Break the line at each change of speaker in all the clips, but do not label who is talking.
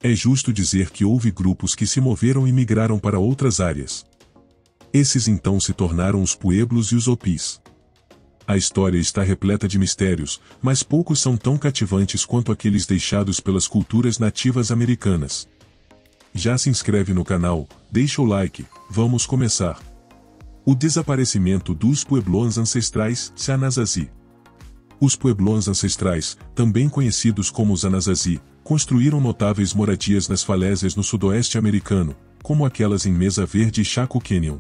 É justo dizer que houve grupos que se moveram e migraram para outras áreas. Esses então se tornaram os pueblos e os hopis. A história está repleta de mistérios, mas poucos são tão cativantes quanto aqueles deixados pelas culturas nativas americanas. Já se inscreve no canal, deixa o like, vamos começar. O desaparecimento dos pueblos ancestrais, Anasazi. Os pueblos ancestrais, também conhecidos como os Anasazi, construíram notáveis moradias nas falésias no sudoeste americano, como aquelas em Mesa Verde e Chaco Canyon.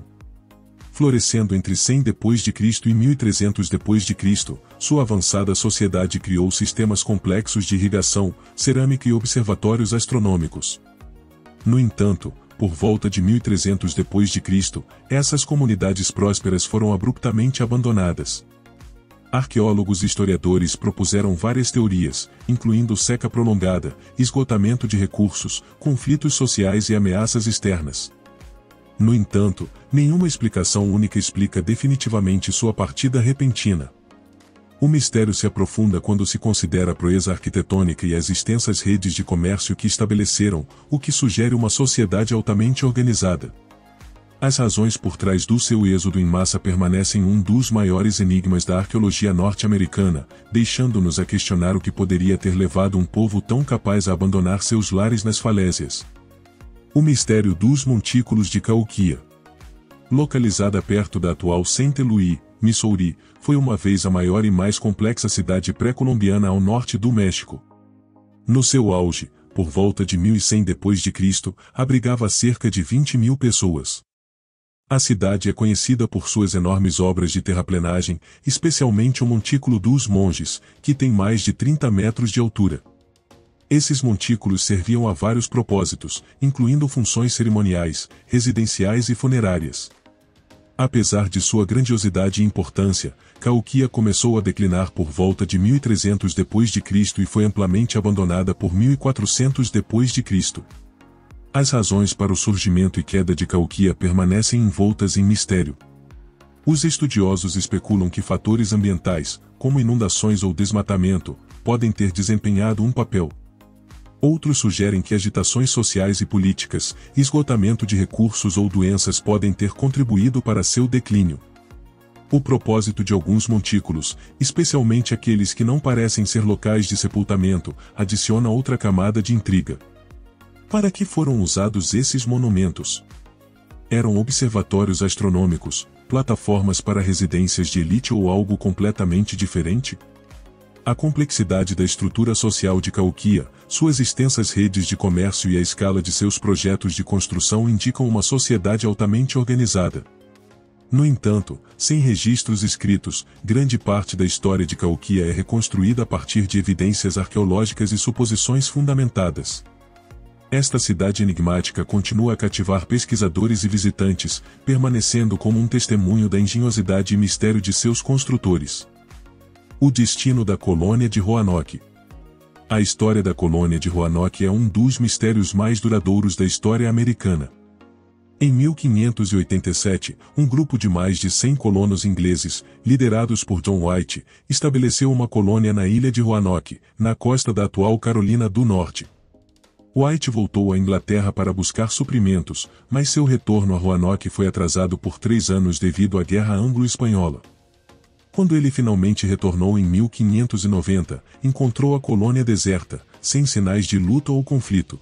Florescendo entre 100 d.C. e 1300 d.C., sua avançada sociedade criou sistemas complexos de irrigação, cerâmica e observatórios astronômicos. No entanto, por volta de 1300 d.C., essas comunidades prósperas foram abruptamente abandonadas. Arqueólogos e historiadores propuseram várias teorias, incluindo seca prolongada, esgotamento de recursos, conflitos sociais e ameaças externas. No entanto, nenhuma explicação única explica definitivamente sua partida repentina. O mistério se aprofunda quando se considera a proeza arquitetônica e as extensas redes de comércio que estabeleceram, o que sugere uma sociedade altamente organizada. As razões por trás do seu êxodo em massa permanecem um dos maiores enigmas da arqueologia norte-americana, deixando-nos a questionar o que poderia ter levado um povo tão capaz a abandonar seus lares nas falésias. O mistério dos montículos de Cahokia. Localizada perto da atual Saint Louis, Missouri, foi uma vez a maior e mais complexa cidade pré-colombiana ao norte do México. No seu auge, por volta de 1100 d.C., abrigava cerca de 20.000 pessoas. A cidade é conhecida por suas enormes obras de terraplenagem, especialmente o Montículo dos Monges, que tem mais de 30 metros de altura. Esses montículos serviam a vários propósitos, incluindo funções cerimoniais, residenciais e funerárias. Apesar de sua grandiosidade e importância, Cahokia começou a declinar por volta de 1300 d.C. e foi amplamente abandonada por 1400 d.C. As razões para o surgimento e queda de Cahokia permanecem envoltas em mistério. Os estudiosos especulam que fatores ambientais, como inundações ou desmatamento, podem ter desempenhado um papel. Outros sugerem que agitações sociais e políticas, esgotamento de recursos ou doenças podem ter contribuído para seu declínio. O propósito de alguns montículos, especialmente aqueles que não parecem ser locais de sepultamento, adiciona outra camada de intriga. Para que foram usados esses monumentos? Eram observatórios astronômicos, plataformas para residências de elite ou algo completamente diferente? A complexidade da estrutura social de Cahokia, suas extensas redes de comércio e a escala de seus projetos de construção indicam uma sociedade altamente organizada. No entanto, sem registros escritos, grande parte da história de Cahokia é reconstruída a partir de evidências arqueológicas e suposições fundamentadas. Esta cidade enigmática continua a cativar pesquisadores e visitantes, permanecendo como um testemunho da engenhosidade e mistério de seus construtores. O destino da colônia de Roanoke. A história da colônia de Roanoke é um dos mistérios mais duradouros da história americana. Em 1587, um grupo de mais de 100 colonos ingleses, liderados por John White, estabeleceu uma colônia na ilha de Roanoke, na costa da atual Carolina do Norte. White voltou à Inglaterra para buscar suprimentos, mas seu retorno a Roanoke foi atrasado por 3 anos devido à Guerra Anglo-Espanhola. Quando ele finalmente retornou em 1590, encontrou a colônia deserta, sem sinais de luta ou conflito.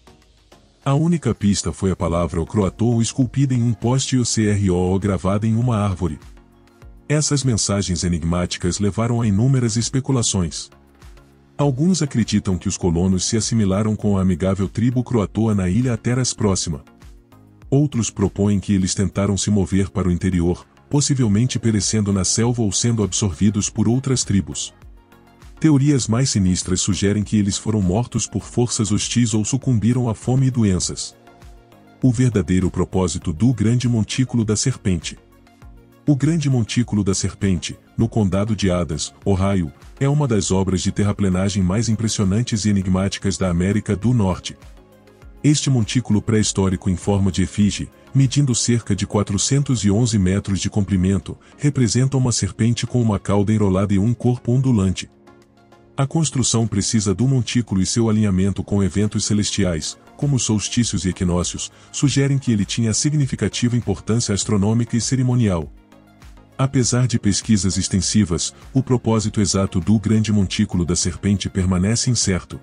A única pista foi a palavra Ocroatô esculpida em um poste e o CRO gravada em uma árvore. Essas mensagens enigmáticas levaram a inúmeras especulações. Alguns acreditam que os colonos se assimilaram com a amigável tribo croatoa na ilha Ateras próxima. Outros propõem que eles tentaram se mover para o interior, possivelmente perecendo na selva ou sendo absorvidos por outras tribos. Teorias mais sinistras sugerem que eles foram mortos por forças hostis ou sucumbiram à fome e doenças. O verdadeiro propósito do Grande Montículo da Serpente. O Grande Montículo da Serpente, no condado de Adams, Ohio, é uma das obras de terraplenagem mais impressionantes e enigmáticas da América do Norte. Este montículo pré-histórico em forma de efígie, medindo cerca de 411 metros de comprimento, representa uma serpente com uma cauda enrolada e um corpo ondulante. A construção precisa do montículo e seu alinhamento com eventos celestiais, como solstícios e equinócios, sugerem que ele tinha significativa importância astronômica e cerimonial. Apesar de pesquisas extensivas, o propósito exato do grande montículo da serpente permanece incerto.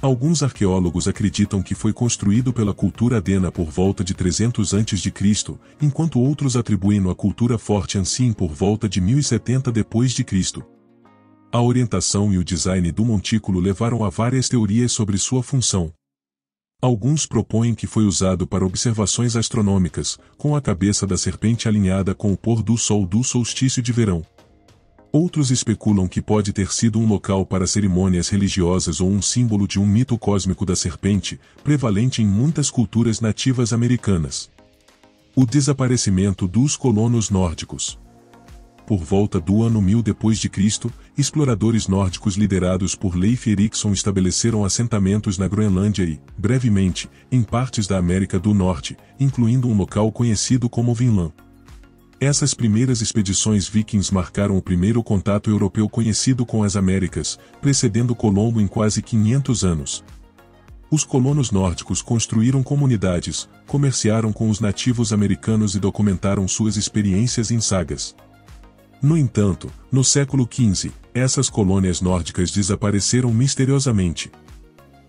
Alguns arqueólogos acreditam que foi construído pela cultura Adena por volta de 300 a.C., enquanto outros atribuem-no à cultura Forte Ancien por volta de 1070 d.C. A orientação e o design do montículo levaram a várias teorias sobre sua função. Alguns propõem que foi usado para observações astronômicas, com a cabeça da serpente alinhada com o pôr do sol do solstício de verão. Outros especulam que pode ter sido um local para cerimônias religiosas ou um símbolo de um mito cósmico da serpente, prevalente em muitas culturas nativas americanas. O desaparecimento dos colonos nórdicos. Por volta do ano 1000 d.C., exploradores nórdicos liderados por Leif Erikson estabeleceram assentamentos na Groenlândia e, brevemente, em partes da América do Norte, incluindo um local conhecido como Vinland. Essas primeiras expedições vikings marcaram o primeiro contato europeu conhecido com as Américas, precedendo Colombo em quase 500 anos. Os colonos nórdicos construíram comunidades, comerciaram com os nativos americanos e documentaram suas experiências em sagas. No entanto, no século XV, essas colônias nórdicas desapareceram misteriosamente.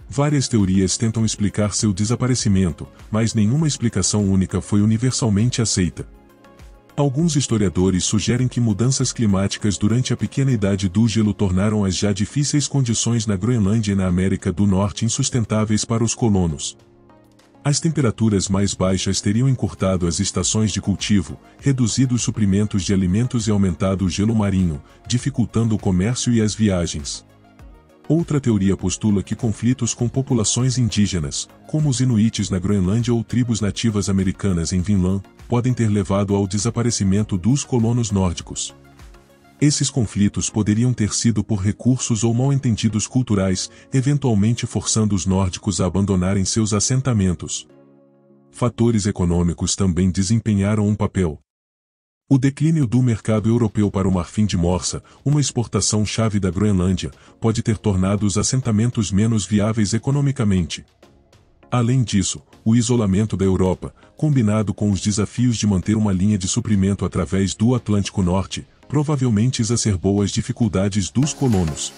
Várias teorias tentam explicar seu desaparecimento, mas nenhuma explicação única foi universalmente aceita. Alguns historiadores sugerem que mudanças climáticas durante a pequena idade do gelo tornaram as já difíceis condições na Groenlândia e na América do Norte insustentáveis para os colonos. As temperaturas mais baixas teriam encurtado as estações de cultivo, reduzido os suprimentos de alimentos e aumentado o gelo marinho, dificultando o comércio e as viagens. Outra teoria postula que conflitos com populações indígenas, como os Inuites na Groenlândia ou tribos nativas americanas em Vinland, podem ter levado ao desaparecimento dos colonos nórdicos. Esses conflitos poderiam ter sido por recursos ou mal-entendidos culturais, eventualmente forçando os nórdicos a abandonarem seus assentamentos. Fatores econômicos também desempenharam um papel. O declínio do mercado europeu para o marfim de morsa, uma exportação-chave da Groenlândia, pode ter tornado os assentamentos menos viáveis economicamente. Além disso, o isolamento da Europa, combinado com os desafios de manter uma linha de suprimento através do Atlântico Norte, provavelmente exacerbou as dificuldades dos colonos.